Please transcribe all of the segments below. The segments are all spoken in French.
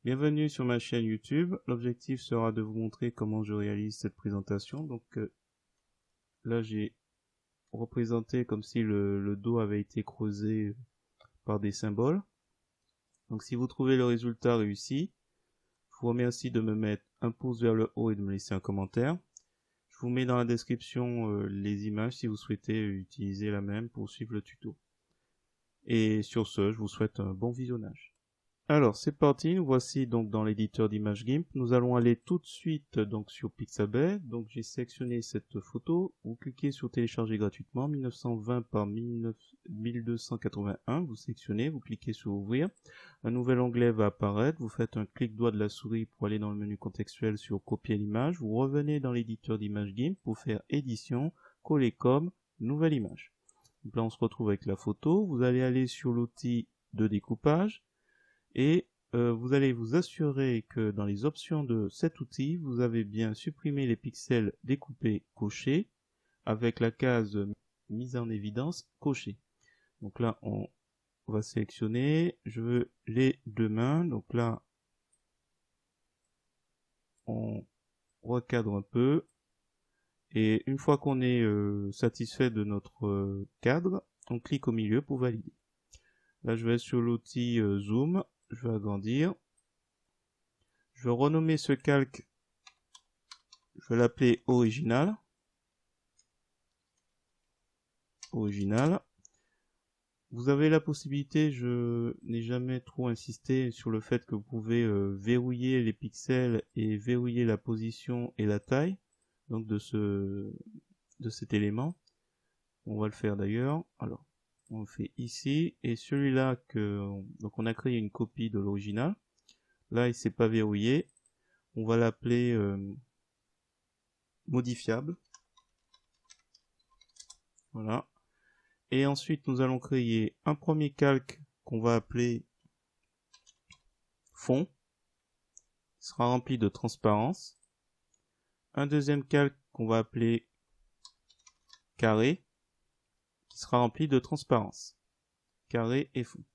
Bienvenue sur ma chaîne YouTube. L'objectif sera de vous montrer comment je réalise cette présentation. Donc là j'ai représenté comme si le dos avait été creusé par des symboles. Donc si vous trouvez le résultat réussi, je vous remercie de me mettre un pouce vers le haut et de me laisser un commentaire. Je vous mets dans la description les images si vous souhaitez utiliser la même pour suivre le tuto. Et sur ce, je vous souhaite un bon visionnage. Alors c'est parti, nous voici donc dans l'éditeur d'image GIMP. Nous allons aller tout de suite donc sur Pixabay. Donc j'ai sélectionné cette photo. Vous cliquez sur télécharger gratuitement 1920 par 1281. Vous sélectionnez, vous cliquez sur ouvrir. Un nouvel onglet va apparaître. Vous faites un clic droit de la souris pour aller dans le menu contextuel sur copier l'image. Vous revenez dans l'éditeur d'image GIMP pour faire édition, coller comme, nouvelle image. Donc là on se retrouve avec la photo. Vous allez aller sur l'outil de découpage. Et vous allez vous assurer que dans les options de cet outil, vous avez bien supprimé les pixels découpés cochés avec la case mise en évidence cochée. Donc là, on va sélectionner, je veux les deux mains, donc là, on recadre un peu. Et une fois qu'on est satisfait de notre cadre, on clique au milieu pour valider. Là, je vais sur l'outil Zoom. Je vais agrandir. Je vais renommer ce calque. Je vais l'appeler original. Original. Vous avez la possibilité, je n'ai jamais trop insisté sur le fait que vous pouvez verrouiller les pixels et verrouiller la position et la taille donc de cet élément. On va le faire d'ailleurs. Alors, on le fait ici et celui-là donc on a créé une copie de l'original. Là, il s'est pas verrouillé. On va l'appeler modifiable. Voilà. Et ensuite, nous allons créer un premier calque qu'on va appeler fond, qui sera rempli de transparence. Un deuxième calque qu'on va appeler carré, qui sera rempli de transparence. Carré et fond.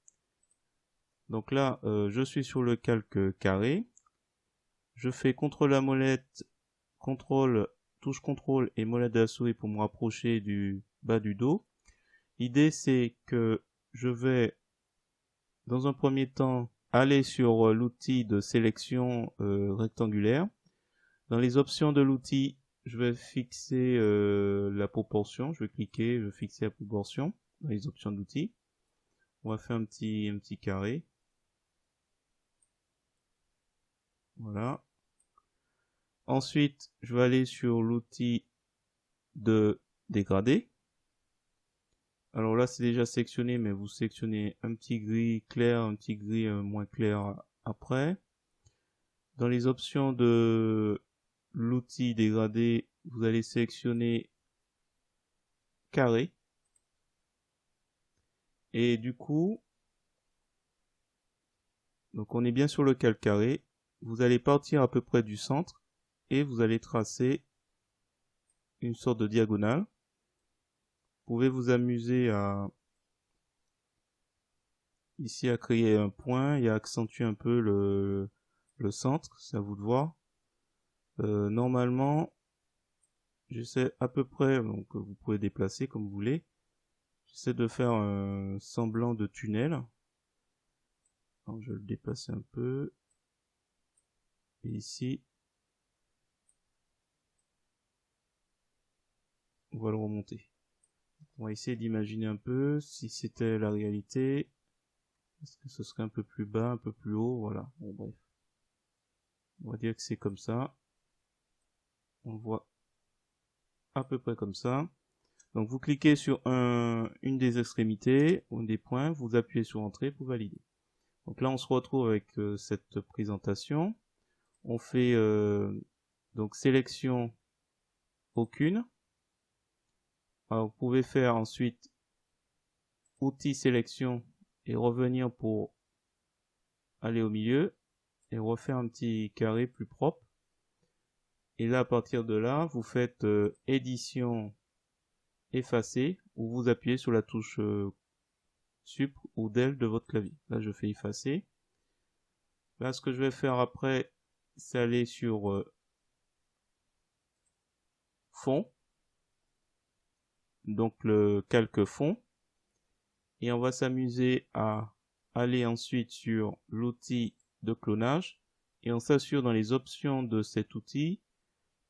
Donc là, je suis sur le calque carré. Je fais CTRL à molette, touche CTRL et molette de la souris pour me rapprocher du bas du dos. L'idée c'est que je vais dans un premier temps aller sur l'outil de sélection rectangulaire. Dans les options de l'outil, je vais fixer la proportion. Je vais cliquer, je vais fixer la proportion dans les options de l'outil. On va faire un petit carré. Voilà. Ensuite, je vais aller sur l'outil de dégradé. Alors là, c'est déjà sélectionné, mais vous sélectionnez un petit gris clair, un petit gris moins clair après. Dans les options de l'outil dégradé, vous allez sélectionner carré. Et du coup, donc on est bien sur le calque carré. Vous allez partir à peu près du centre et vous allez tracer une sorte de diagonale. Vous pouvez vous amuser ici à créer un point et à accentuer un peu le centre, c'est à vous de voir. Normalement, j'essaie à peu près, donc vous pouvez déplacer comme vous voulez. J'essaie de faire un semblant de tunnel. Alors, je vais le déplacer un peu. Et ici, on va le remonter. On va essayer d'imaginer un peu si c'était la réalité. Est-ce que ce serait un peu plus bas, un peu plus haut? Voilà, bon bref. On va dire que c'est comme ça. On le voit à peu près comme ça. Donc vous cliquez sur une des extrémités, ou des points, vous appuyez sur Entrée pour valider. Donc là on se retrouve avec cette présentation. On fait donc sélection aucune. Alors vous pouvez faire ensuite outil sélection et revenir pour aller au milieu et refaire un petit carré plus propre. Et là à partir de là vous faites édition effacer ou vous appuyez sur la touche Sup ou Del de votre clavier. Là je fais effacer. Là, ce que je vais faire après, c'est aller sur fond, donc le calque fond, et on va s'amuser à aller ensuite sur l'outil de clonage, et on s'assure dans les options de cet outil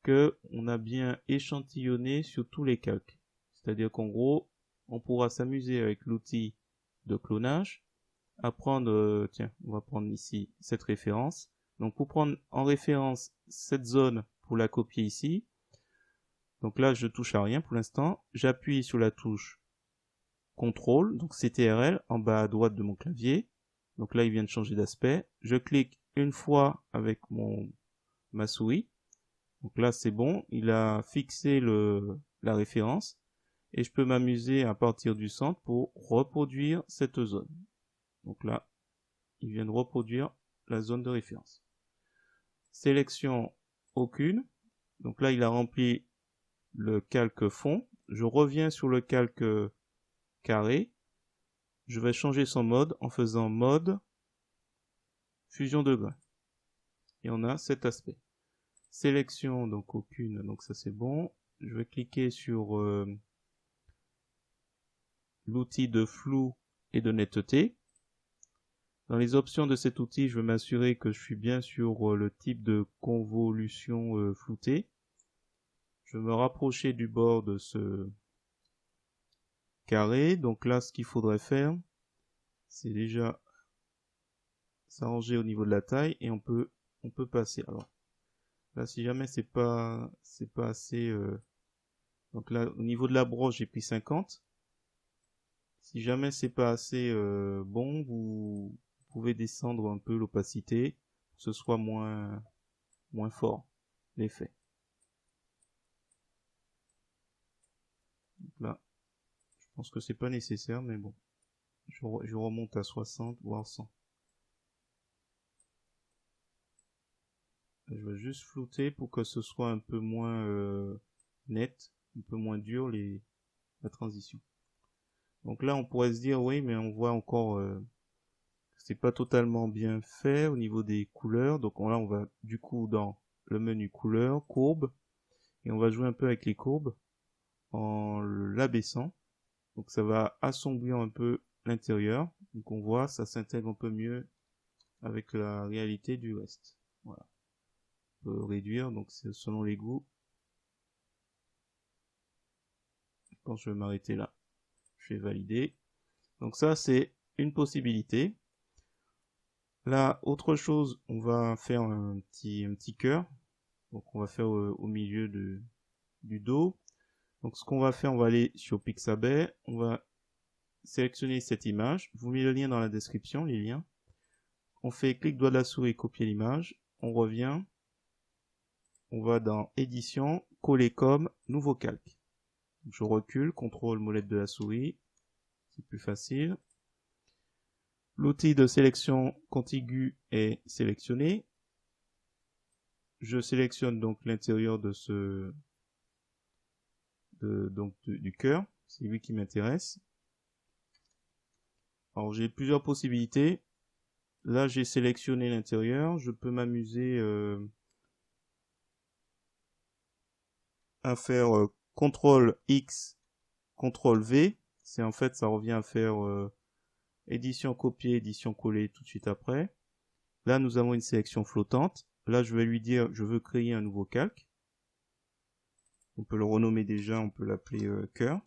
que on a bien échantillonné sur tous les calques. C'est-à-dire qu'en gros, on pourra s'amuser avec l'outil de clonage à prendre, tiens, on va prendre ici cette référence. Donc pour prendre en référence cette zone pour la copier ici, donc là je touche à rien pour l'instant, j'appuie sur la touche CTRL, donc CTRL en bas à droite de mon clavier. Donc là il vient de changer d'aspect. Je clique une fois avec ma souris. Donc là c'est bon, il a fixé la référence et je peux m'amuser à partir du centre pour reproduire cette zone. Donc là, il vient de reproduire la zone de référence. Sélection aucune. Donc là, il a rempli le calque fond. Je reviens sur le calque carré. Je vais changer son mode en faisant mode fusion de grains. Et on a cet aspect. Sélection, donc aucune, donc ça c'est bon. Je vais cliquer sur l'outil de flou et de netteté. Dans les options de cet outil, je vais m'assurer que je suis bien sur le type de convolution floutée. Je vais me rapprocher du bord de ce carré. Donc là, ce qu'il faudrait faire, c'est déjà s'arranger au niveau de la taille et on peut passer. Alors là, si jamais c'est pas assez, donc là, au niveau de la broche, j'ai pris 50. Si jamais c'est pas assez bon, vous pouvez descendre un peu l'opacité pour que ce soit moins fort l'effet. Là, je pense que c'est pas nécessaire, mais bon, je remonte à 60 voire 100. Je vais juste flouter pour que ce soit un peu moins net, un peu moins dur la transition. Donc là, on pourrait se dire oui, mais on voit encore c'est pas totalement bien fait au niveau des couleurs. Donc là, on va du coup dans le menu couleurs, courbes, et on va jouer un peu avec les courbes en l'abaissant. Donc ça va assombrir un peu l'intérieur. Donc on voit, ça s'intègre un peu mieux avec la réalité du reste. Voilà. On peut réduire, donc c'est selon les goûts. Je pense que je vais m'arrêter là. Je vais valider. Donc ça, c'est une possibilité. Là, autre chose, on va faire un petit cœur. Donc on va faire au milieu du dos. Donc ce qu'on va faire, on va aller sur Pixabay. On va sélectionner cette image. Je vous mets le lien dans la description, les liens. On fait clic droit de la souris, copier l'image. On revient. On va dans édition, coller comme, nouveau calque. Je recule, contrôle molette de la souris. C'est plus facile. L'outil de sélection contiguë est sélectionné. Je sélectionne donc l'intérieur de du cœur. C'est lui qui m'intéresse. Alors j'ai plusieurs possibilités. Là j'ai sélectionné l'intérieur. Je peux m'amuser à faire CTRL X, CTRL V. C'est en fait ça revient à faire édition copier, édition coller tout de suite après. Là nous avons une sélection flottante. Là je vais lui dire je veux créer un nouveau calque. On peut le renommer déjà, on peut l'appeler cœur.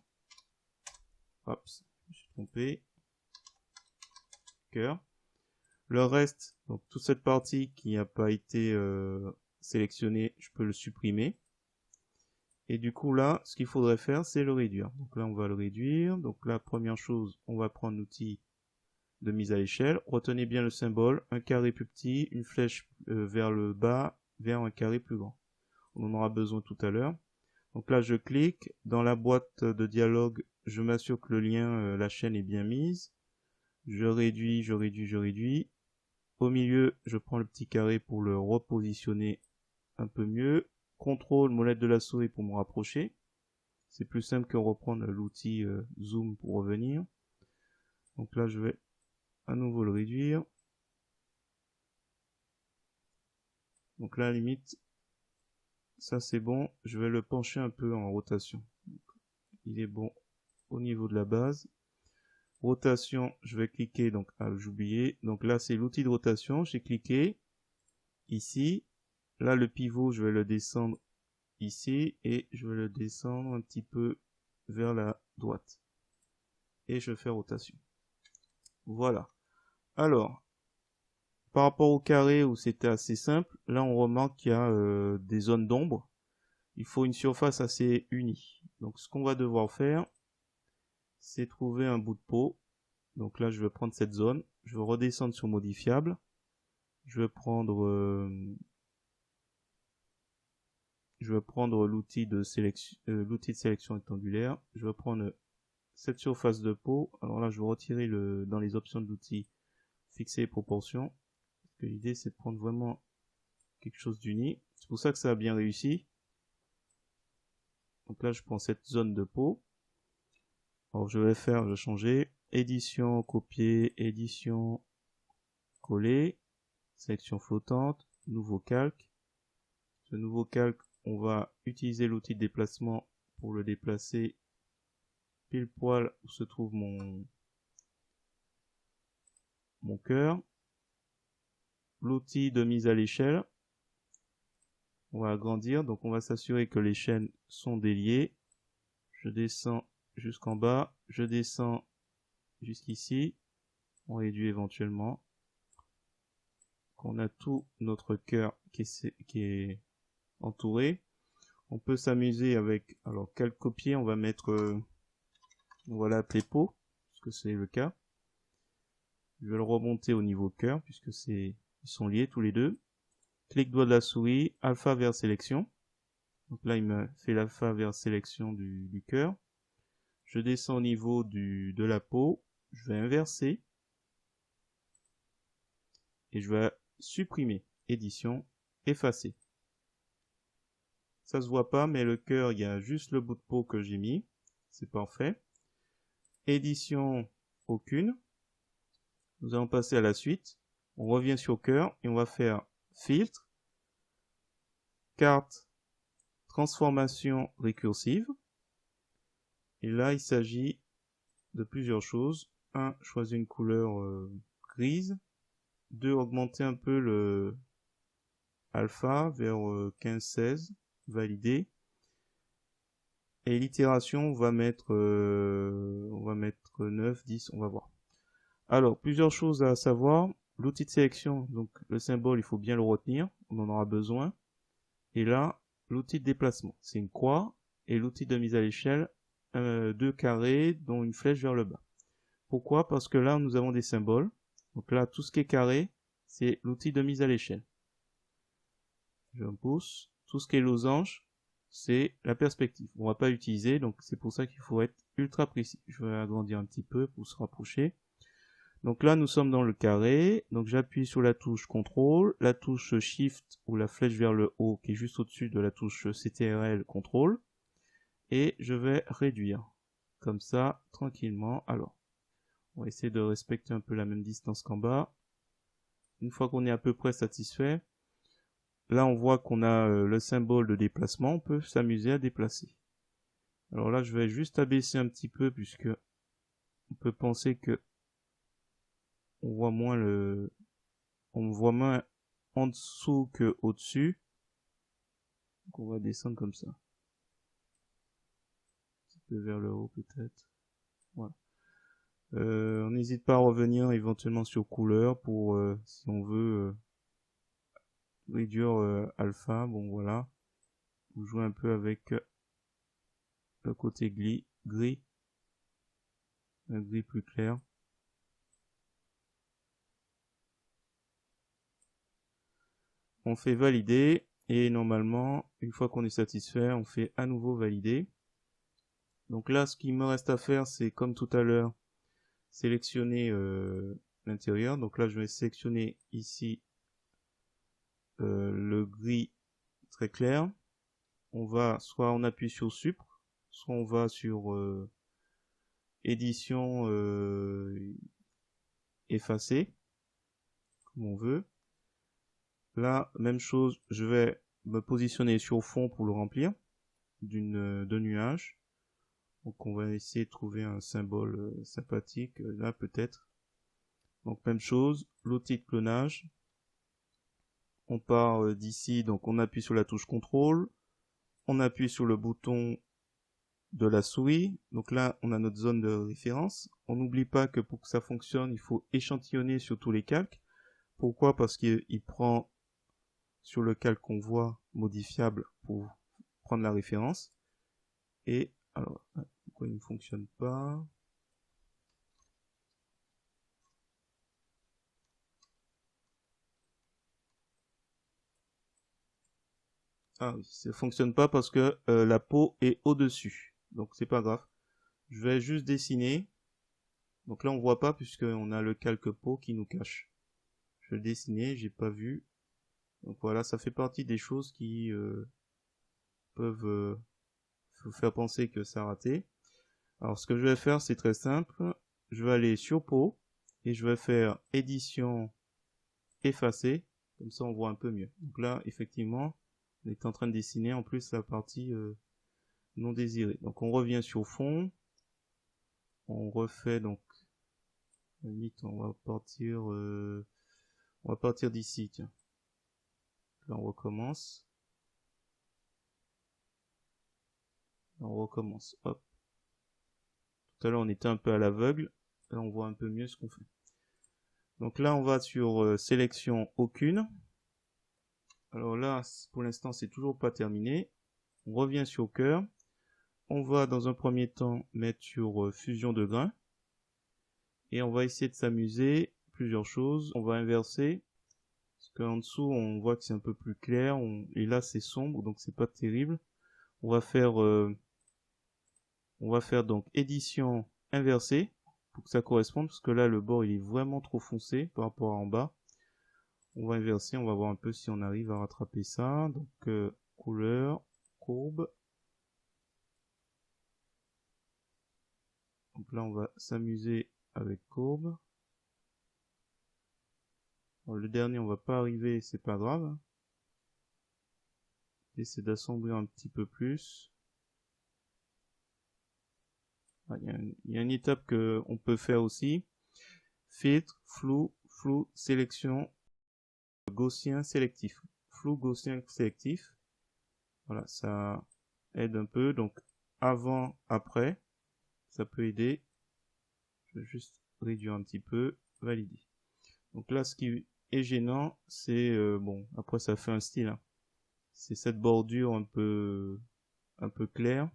Hop, je me suis trompé. Cœur. Le reste, donc toute cette partie qui n'a pas été sélectionnée, je peux le supprimer. Et du coup là, ce qu'il faudrait faire, c'est le réduire. Donc là, on va le réduire. Donc là, première chose, on va prendre l'outil de mise à l'échelle. Retenez bien le symbole, un carré plus petit, une flèche vers le bas, vers un carré plus grand. On en aura besoin tout à l'heure. Donc là, je clique. Dans la boîte de dialogue, je m'assure que le lien, la chaîne est bien mise. Je réduis, je réduis, je réduis. Au milieu, je prends le petit carré pour le repositionner un peu mieux. Contrôle, molette de la souris pour me rapprocher. C'est plus simple que reprendre l'outil zoom pour revenir. Donc là, je vais à nouveau le réduire. Donc là, à la limite, ça c'est bon. Je vais le pencher un peu en rotation. Donc, il est bon au niveau de la base. Rotation, je vais cliquer, donc j'ai oublié. Donc là, c'est l'outil de rotation. J'ai cliqué ici. Là, le pivot, je vais le descendre ici et je vais le descendre un petit peu vers la droite. Et je fais rotation. Voilà. Alors, par rapport au carré où c'était assez simple, là on remarque qu'il y a des zones d'ombre. Il faut une surface assez unie. Donc ce qu'on va devoir faire, c'est trouver un bout de peau. Donc là je vais prendre cette zone, je vais redescendre sur modifiable. Je vais prendre l'outil de sélection rectangulaire. Je vais prendre cette surface de peau. Alors là je vais retirer dans les options de l'outil fixer les proportions. Parce que l'idée c'est de prendre vraiment quelque chose d'uni. C'est pour ça que ça a bien réussi. Donc là, je prends cette zone de peau. Alors je vais changer. Édition, copier, édition, coller, sélection flottante, nouveau calque. Ce nouveau calque, on va utiliser l'outil de déplacement pour le déplacer pile poil où se trouve mon cœur. L'outil de mise à l'échelle, on va agrandir, donc on va s'assurer que les chaînes sont déliées. Je descends jusqu'en bas, je descends jusqu'ici, on réduit éventuellement. On a tout notre cœur qui est entouré. On peut s'amuser avec, alors quel copier on va mettre, on va l'appeler peau, parce que c'est le cas. Je vais le remonter au niveau cœur, puisque ils sont liés tous les deux. Clic droit de la souris, alpha vers sélection. Donc là, il me fait l'alpha vers sélection du cœur. Je descends au niveau de la peau. Je vais inverser. Et je vais supprimer. Édition, effacer. Ça se voit pas, mais le cœur, il y a juste le bout de peau que j'ai mis. C'est parfait. Édition, aucune. Nous allons passer à la suite. On revient sur cœur et on va faire filtre, carte, transformation récursive. Et là, il s'agit de plusieurs choses. 1. Choisir une couleur grise. 2. Augmenter un peu le alpha vers 15-16. Valider. Et l'itération, on va mettre 9, 10, on va voir. Alors, plusieurs choses à savoir. L'outil de sélection, donc le symbole, il faut bien le retenir, on en aura besoin. Et là, l'outil de déplacement, c'est une croix, et l'outil de mise à l'échelle, 2 carrés, dont une flèche vers le bas. Pourquoi? Parce que là, nous avons des symboles. Donc là, tout ce qui est carré, c'est l'outil de mise à l'échelle. Je pousse. Tout ce qui est losange, c'est la perspective. On va pas l'utiliser, donc c'est pour ça qu'il faut être ultra précis. Je vais agrandir un petit peu pour se rapprocher. Donc là, nous sommes dans le carré. Donc j'appuie sur la touche CTRL, la touche SHIFT ou la flèche vers le haut qui est juste au-dessus de la touche CTRL CTRL. Et je vais réduire. Comme ça, tranquillement. Alors, on va essayer de respecter un peu la même distance qu'en bas. Une fois qu'on est à peu près satisfait, là on voit qu'on a le symbole de déplacement. On peut s'amuser à déplacer. Alors là, je vais juste abaisser un petit peu puisque on peut penser que on voit moins en dessous que au-dessus. Donc on va descendre comme ça. Un petit peu vers le haut peut-être. Voilà. On n'hésite pas à revenir éventuellement sur couleur pour si on veut réduire alpha. Bon voilà. Vous jouez un peu avec le côté gris, un gris plus clair. On fait valider et normalement, une fois qu'on est satisfait, on fait à nouveau valider. Donc là, ce qu'il me reste à faire, c'est comme tout à l'heure, sélectionner l'intérieur. Donc là, je vais sélectionner ici le gris très clair. Soit on appuie sur Supr, soit on va sur édition effacer, comme on veut. là, même chose, je vais me positionner sur le fond pour le remplir de nuages. Donc on va essayer de trouver un symbole sympathique, là peut-être. Donc même chose, l'outil de clonage. On part d'ici, donc on appuie sur la touche contrôle, on appuie sur le bouton de la souris. Donc là, on a notre zone de référence. On n'oublie pas que pour que ça fonctionne, il faut échantillonner sur tous les calques. Pourquoi? Parce qu'il prend sur le calque qu'on voit modifiable pour prendre la référence. Et alors, pourquoi il ne fonctionne pas? Ah oui, ça fonctionne pas parce que la peau est au-dessus. Donc c'est pas grave. Je vais juste dessiner. Donc là on voit pas puisqu'on a le calque peau qui nous cache. Je vais dessiner, j'ai pas vu. Donc voilà, ça fait partie des choses qui peuvent vous faire penser que ça a raté. Alors ce que je vais faire, c'est très simple. Je vais aller sur peau et je vais faire édition effacer. Comme ça on voit un peu mieux. Donc là, effectivement, on est en train de dessiner en plus la partie non désirée. Donc on revient sur fond. On refait donc limite on va partir d'ici, tiens. Là on recommence. Là, on recommence. Hop. Tout à l'heure on était un peu à l'aveugle. Là on voit un peu mieux ce qu'on fait. Donc là on va sur sélection aucune. Alors là pour l'instant c'est toujours pas terminé. On revient sur cœur. On va dans un premier temps mettre sur fusion de grains. Et on va essayer de s'amuser. Plusieurs choses. On va inverser. Parce qu'en dessous on voit que c'est un peu plus clair. Et là c'est sombre donc c'est pas terrible. On va faire donc édition inversée pour que ça corresponde parce que là le bord il est vraiment trop foncé par rapport à en bas. On va inverser, on va voir un peu si on arrive à rattraper ça. Donc couleur, courbe. Donc là on va s'amuser avec courbe. Alors, le dernier on va pas arriver, c'est pas grave. Essayer d'assombrir un petit peu plus. Il y a une étape que on peut faire aussi. Filtre, flou, sélection, gaussien sélectif. Flou, gaussien sélectif. Voilà, ça aide un peu. Donc avant, après, ça peut aider. Je vais juste réduire un petit peu, valider. Donc là, ce qui est gênant, c'est bon. Après, ça fait un style. Hein. C'est cette bordure un peu claire.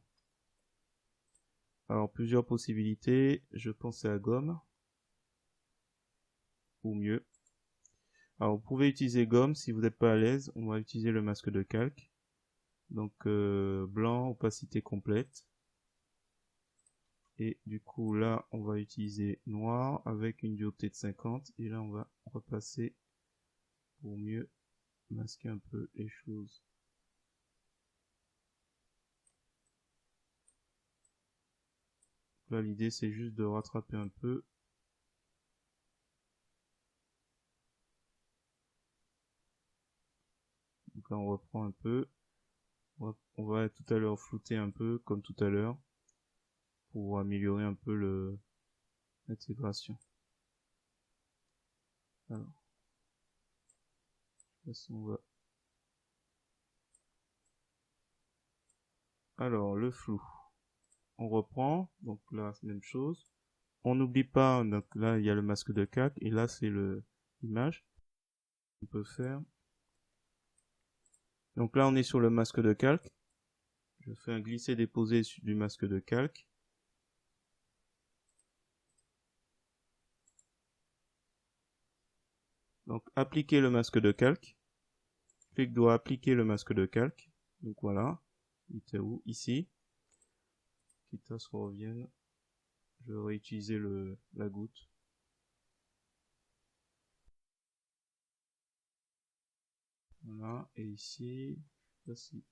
Alors plusieurs possibilités. Je pense à la gomme ou mieux. Alors vous pouvez utiliser gomme si vous n'êtes pas à l'aise. On va utiliser le masque de calque. Donc blanc, opacité complète. Et du coup là on va utiliser noir avec une dureté de 50. Et là on va repasser pour mieux masquer un peu les choses. Là l'idée c'est juste de rattraper un peu. Donc là on reprend un peu. On va tout à l'heure flouter un peu comme tout à l'heure pour améliorer un peu l'intégration. Alors, on va. Alors le flou. On reprend, donc là c'est la même chose. On n'oublie pas, donc là il y a le masque de calque et là c'est l'image. On peut faire. Donc là on est sur le masque de calque. Je fais un glisser-déposer du masque de calque. Donc appliquer le masque de calque. Clic doit appliquer le masque de calque. Donc voilà. Il était où? Ici. Quitte à ce qu'on revienne. Je vais réutiliser la goutte. Voilà. Et ici. Voici.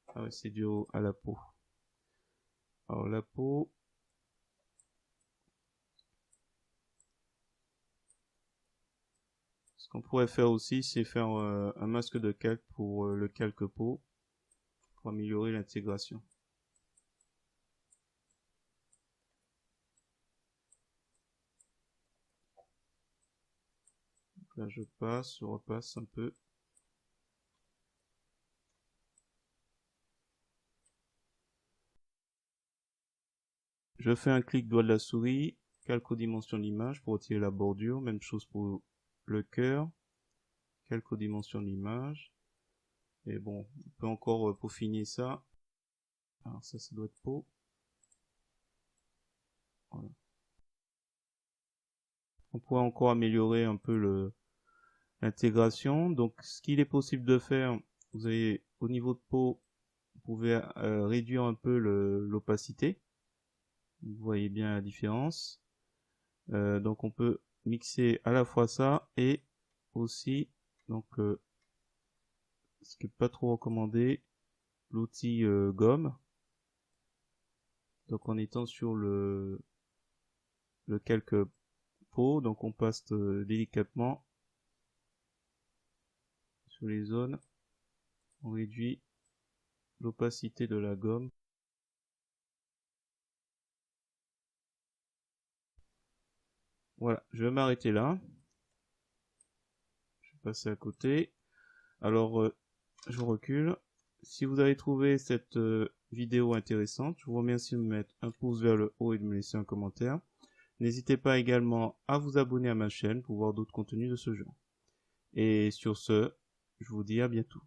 Ah ouais, c'est dû à la peau. Alors la peau. qu'on pourrait faire aussi, c'est faire un masque de calque pour le calque peau, pour améliorer l'intégration. Là, je repasse un peu. Je fais un clic doigt de la souris, calque aux dimensions de l'image pour retirer la bordure. Même chose pour le cœur, calque aux dimensions de l'image. Et bon, on peut encore peaufiner ça. Alors ça doit être peau. Voilà. On pourrait encore améliorer un peu l'intégration. Donc, ce qu'il est possible de faire, vous avez au niveau de peau, vous pouvez réduire un peu l'opacité. Vous voyez bien la différence. Donc, on peut mixer à la fois ça et aussi, donc, ce qui est pas trop recommandé, l'outil gomme. Donc, en étant sur le calque peau, donc on passe délicatement sur les zones, on réduit l'opacité de la gomme. Voilà, je vais m'arrêter là. Je vais passer à côté. Alors, je recule. Si vous avez trouvé cette vidéo intéressante, je vous remercie de me mettre un pouce vers le haut et de me laisser un commentaire. N'hésitez pas également à vous abonner à ma chaîne pour voir d'autres contenus de ce genre. Et sur ce, je vous dis à bientôt.